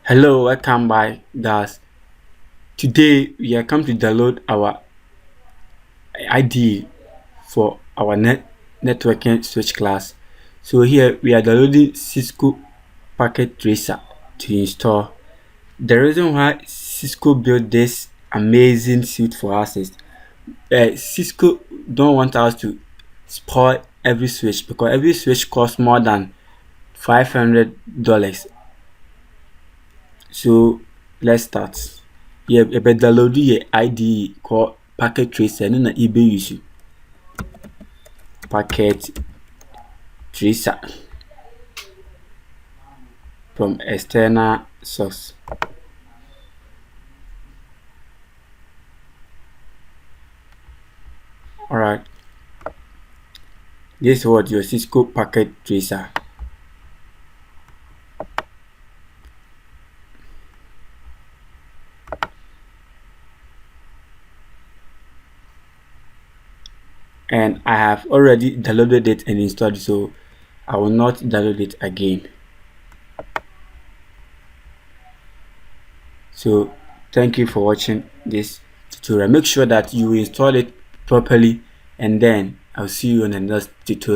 Hello, welcome back, guys. Today we are come to download our IDE for our networking switch class. So here we are downloading Cisco Packet Tracer to install. The reason why Cisco built this amazing suite for us is Cisco don't want us to spoil every switch because every switch costs more than $500. So let's start. Yɛbɛdownload yɛ IDE called Packet Tracer no na yɛbɛuse. Packet Tracer from external source. Alright, this is what your Cisco Packet Tracer. And I have already downloaded it and installed it, so I will not download it again. So thank you for watching this tutorial. Make sure that you install it properly, and then I'll see you in the next tutorial.